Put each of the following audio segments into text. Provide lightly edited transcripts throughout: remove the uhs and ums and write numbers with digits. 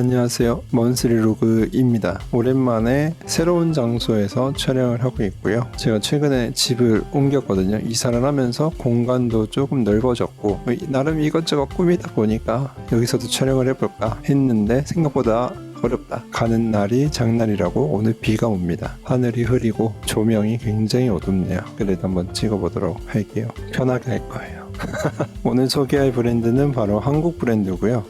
안녕하세요, 먼스리로그입니다. 오랜만에 새로운 장소에서 촬영을 하고 있고요. 제가 최근에 집을 옮겼거든요. 이사를 하면서 공간도 조금 넓어졌고 나름 이것저것 꾸미다 보니까 여기서도 촬영을 해볼까 했는데 생각보다 어렵다. 가는 날이 장날이라고 오늘 비가 옵니다. 하늘이 흐리고 조명이 굉장히 어둡네요. 그래도 한번 찍어보도록 할게요. 편하게 할 거예요. 오늘 소개할 브랜드는 바로 한국 브랜드고요.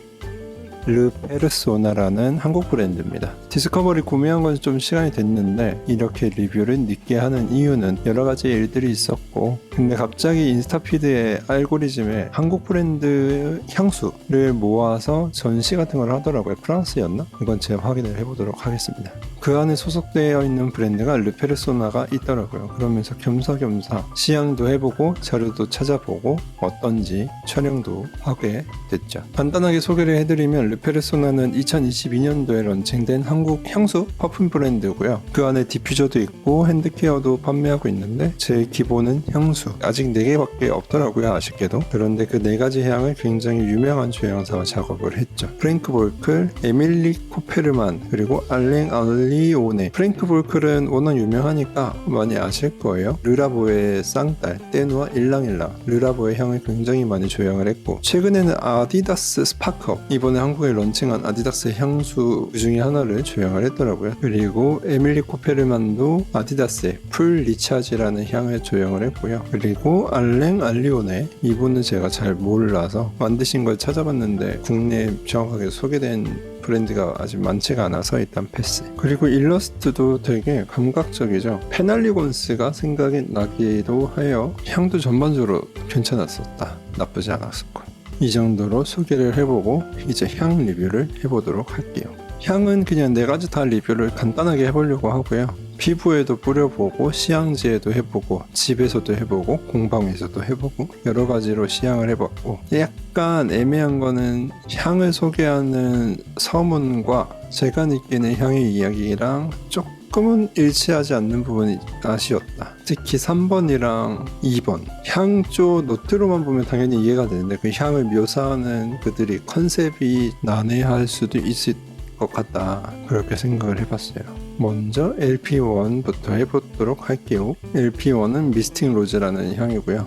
르페르소나라는 한국 브랜드입니다. 디스커버리 구매한 건 좀 시간이 됐는데 이렇게 리뷰를 늦게 하는 이유는 여러 가지 일들이 있었고, 근데 갑자기 인스타피드의 알고리즘에 한국 브랜드 향수를 모아서 전시 같은 걸 하더라고요. 프랑스였나? 이건 제가 확인을 해보도록 하겠습니다. 그 안에 소속되어 있는 브랜드가 르페르소나가 있더라고요. 그러면서 겸사겸사 시향도 해보고 자료도 찾아보고 어떤지 촬영도 하게 됐죠. 간단하게 소개를 해드리면 르페르소나는 2022년도에 런칭된 한국 향수 퍼퓸 브랜드고요. 그 안에 디퓨저도 있고 핸드케어도 판매하고 있는데 제 기본은 향수. 아직 4개밖에 없더라고요, 아쉽게도. 그런데 그 4가지 향을 굉장히 유명한 조향사가 작업을 했죠. 프랭크 볼클, 에밀리 코페르만, 그리고 알랭 알리오네. 프랭크 볼클은 워낙 유명하니까 많이 아실 거예요. 르라보의 쌍딸, 떼누와 일랑일랑. 르라보의 향을 굉장히 많이 조향을 했고, 최근에는 아디다스 스파커, 이번에 한국에 런칭한 아디다스 향수 그 중에 하나를 조향을 했더라고요. 그리고 에밀리 코페르만도 아디다스의 풀 리차지라는 향을 조향을 했고요. 그리고 알랭 알리오네, 이분은 제가 잘 몰라서 만드신 걸 찾아봤는데 국내에 정확하게 소개된 브랜드가 아직 많지가 않아서 일단 패스. 그리고 일러스트도 되게 감각적이죠. 페날리곤스가 생각이 나기도 해요. 향도 전반적으로 괜찮았었다. 나쁘지 않았었고. 이 정도로 소개를 해보고 이제 향 리뷰를 해보도록 할게요. 향은 그냥 4가지 다 리뷰를 간단하게 해보려고 하고요. 피부에도 뿌려보고 시향지에도 해보고 집에서도 해보고 공방에서도 해보고 여러 가지로 시향을 해봤고, 약간 애매한 거는 향을 소개하는 서문과 제가 느끼는 향의 이야기랑 조금은 일치하지 않는 부분이 아쉬웠다. 특히 3번이랑 2번 향조 노트로만 보면 당연히 이해가 되는데 그 향을 묘사하는 그들이 컨셉이 난해할 수도 있을 것 같다, 그렇게 생각을 해봤어요. 먼저 LP1부터 해보도록 할게요. LP1은 미스틱 로즈라는 향이고요.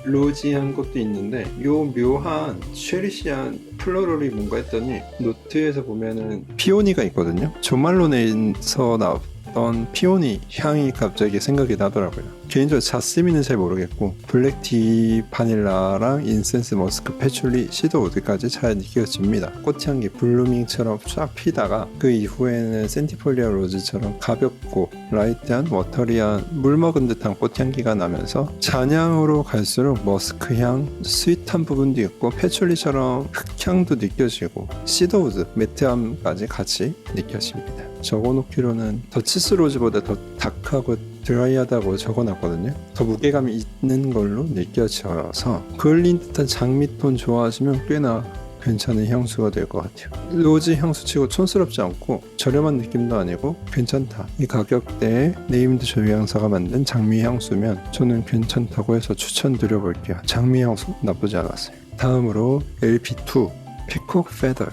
로지한 것도 있는데 요 묘한 쉐리시한 플로럴이 뭔가 했더니 노트에서 보면은 피오니가 있거든요. 조말론에서 나왔던 피오니 향이 갑자기 생각이 나더라고요. 개인적으로 자스민은 잘 모르겠고 블랙티 바닐라랑 인센스 머스크 패출리 시더우드까지 잘 느껴집니다. 꽃향기 블루밍처럼 쫙 피다가 그 이후에는 센티폴리아 로즈처럼 가볍고 라이트한 워터리한 물 먹은 듯한 꽃향기가 나면서 잔향으로 갈수록 머스크향, 스윗한 부분도 있고 패출리처럼 흙향도 느껴지고 시더우드, 매트함까지 같이 느껴집니다. 적어놓기로는 더 치스 로즈보다 더 다크하고 드라이하다고 적어놨거든요. 더 무게감이 있는 걸로 느껴져서 그을린 듯한 장미톤 좋아하시면 꽤나 괜찮은 향수가 될 것 같아요. 로즈 향수치고 촌스럽지 않고 저렴한 느낌도 아니고 괜찮다. 이 가격대에 네임드 조향사가 만든 장미 향수면 저는 괜찮다고 해서 추천드려 볼게요. 장미 향수 나쁘지 않았어요. 다음으로 LP2 피콕 페더.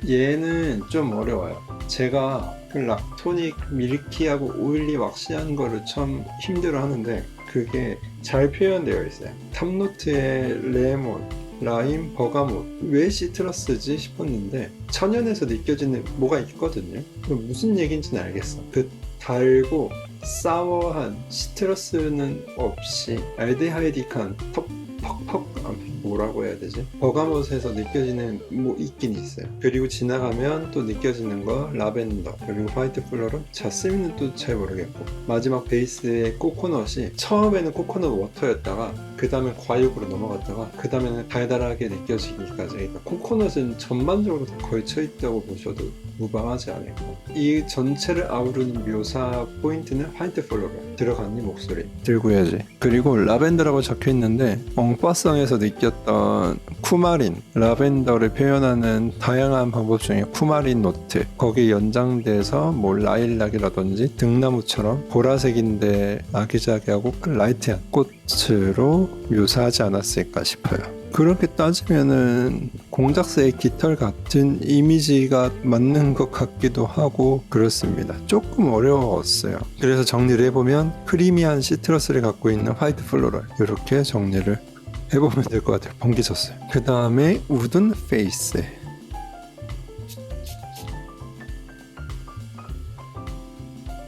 얘는 좀 어려워요. 제가 그 락토닉 밀키하고 오일리 왁시한 거를 참 힘들어 하는데 그게 잘 표현되어 있어요. 탑노트에 레몬, 라임, 버가못, 왜 시트러스지 싶었는데 천연에서 느껴지는 뭐가 있거든요. 무슨 얘기인지는 알겠어. 그 달고 사워한 시트러스는 없이 알데하이디칸 퍽퍽 뭐라고 해야 되지? 버가못에서 느껴지는 뭐 있긴 있어요. 그리고 지나가면 또 느껴지는 거 라벤더, 그리고 화이트 플로럴, 자스민은 또 잘 모르겠고, 마지막 베이스의 코코넛이 처음에는 코코넛 워터였다가 그 다음에 과육으로 넘어갔다가 그 다음에는 달달하게 느껴지기까지. 그러니까 코코넛은 전반적으로 다 걸쳐있다고 보셔도 무방하지 않을까. 이 전체를 아우르는 묘사 포인트는 화이트 플로럴. 들어간 이 목소리 들고 해야지. 그리고 라벤더라고 적혀있는데 엉빠성에서 느꼈던 쿠마린, 라벤더를 표현하는 다양한 방법 중에 쿠마린 노트, 거기에 연장돼서 뭐 라일락이라든지 등나무처럼 보라색인데 아기자기하고 라이트한 꽃으로 묘사하지 않았을까 싶어요. 그렇게 따지면은 공작새의 깃털 같은 이미지가 맞는 것 같기도 하고 그렇습니다. 조금 어려웠어요. 그래서 정리를 해보면 크리미한 시트러스를 갖고 있는 화이트 플로럴, 이렇게 정리를 해보면 될 것 같아요. 번개졌어요. 그 다음에 우든 페이스.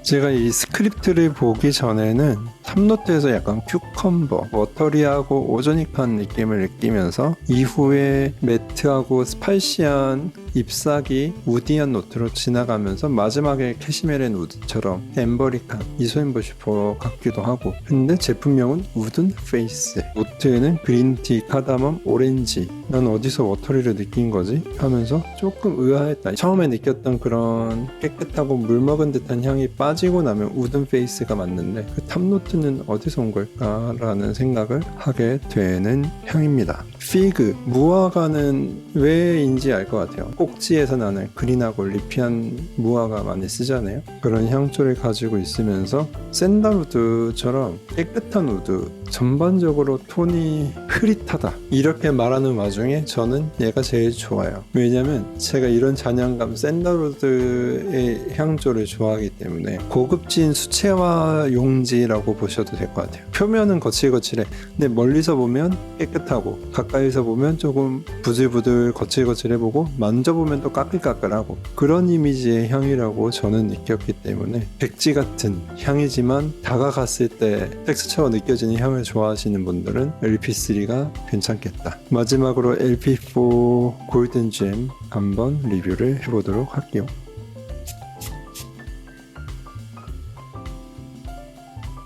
제가 이 스크립트를 보기 전에는 탑노트에서 약간 큐컴버, 워터리하고 오저닉한 느낌을 느끼면서 이후에 매트하고 스파이시한 잎사귀, 우디한 노트로 지나가면서 마지막에 캐시메렌 우드처럼 엠버릭한 이소엠버 슈퍼 같기도 하고, 근데 제품명은 우든 페이스. 노트에는 그린티, 카다멈, 오렌지. 난 어디서 워터리를 느낀 거지? 하면서 조금 의아했다. 처음에 느꼈던 그런 깨끗하고 물 먹은 듯한 향이 빠지고 나면 우든 페이스가 맞는데 그 탑노트는 어디서 온 걸까라는 생각을 하게 되는 향입니다. 피그, 무화과는 왜인지 알 것 같아요. 꼭지에서 나는 그린하고 리피한 무화과 많이 쓰잖아요. 그런 향초를 가지고 있으면서 샌달우드처럼 깨끗한 우드, 전반적으로 톤이 흐릿하다, 이렇게 말하는 와중에 저는 얘가 제일 좋아요. 왜냐면 제가 이런 잔향감 샌달우드의 향초를 좋아하기 때문에 고급진 수채화 용지라고 보셔도 될 것 같아요. 표면은 거칠거칠해. 근데 멀리서 보면 깨끗하고 가까이서 보면 조금 부들부들 거칠거칠해 보고 만져보면 또 까끌까끌하고 그런 이미지의 향이라고 저는 느꼈기 때문에 백지 같은 향이지만 다가갔을 때 텍스처가 느껴지는 향을 좋아하시는 분들은 LP3가 괜찮겠다. 마지막으로 LP4 골든잼 한번 리뷰를 해보도록 할게요.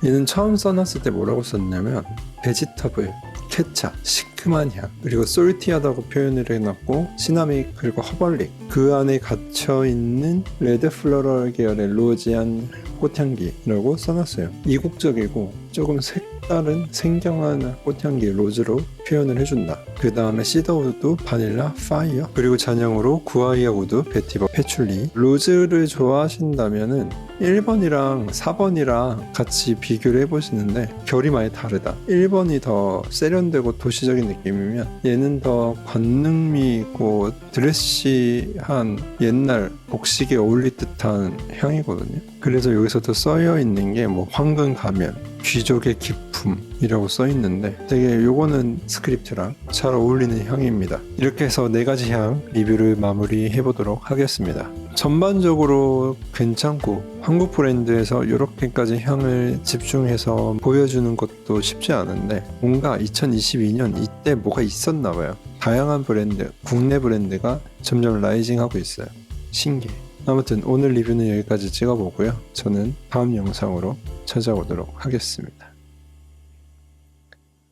얘는 처음 써놨을 때 뭐라고 썼냐면 베지터블, 케찹, 시큼한 향, 그리고 솔티하다고 표현을 해놨고 시나믹, 그리고 허벌릭, 그 안에 갇혀있는 레드 플로럴 계열의 로지한 꽃향기라고 써놨어요. 이국적이고 조금 색다른 생경한 꽃향기 로즈로 표현을 해준다. 그 다음에 시더우드, 바닐라, 파이어, 그리고 잔향으로 구아이아 우드, 베티버, 패출리. 로즈를 좋아하신다면은 1번이랑 4번이랑 같이 비교를 해보시는데 결이 많이 다르다. 1번이 더 세련되고 도시적인 느낌이면 얘는 더 권능미 있고 드레시한 옛날 복식에 어울릴 듯한 향이거든요. 그래서 여기서도 써여 있는 게 뭐 황금 가면, 귀족의 기품이라고 써 있는데 되게 요거는 스크립트랑 잘 어울리는 향입니다. 이렇게 해서 4가지 향 리뷰를 마무리해 보도록 하겠습니다. 전반적으로 괜찮고 한국 브랜드에서 이렇게까지 향을 집중해서 보여주는 것도 쉽지 않은데 뭔가 2022년 이때 뭐가 있었나 봐요. 다양한 브랜드, 국내 브랜드가 점점 라이징하고 있어요. 신기해. 아무튼 오늘 리뷰는 여기까지 찍어보고요. 저는 다음 영상으로 찾아오도록 하겠습니다.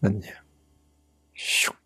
안녕. 슉.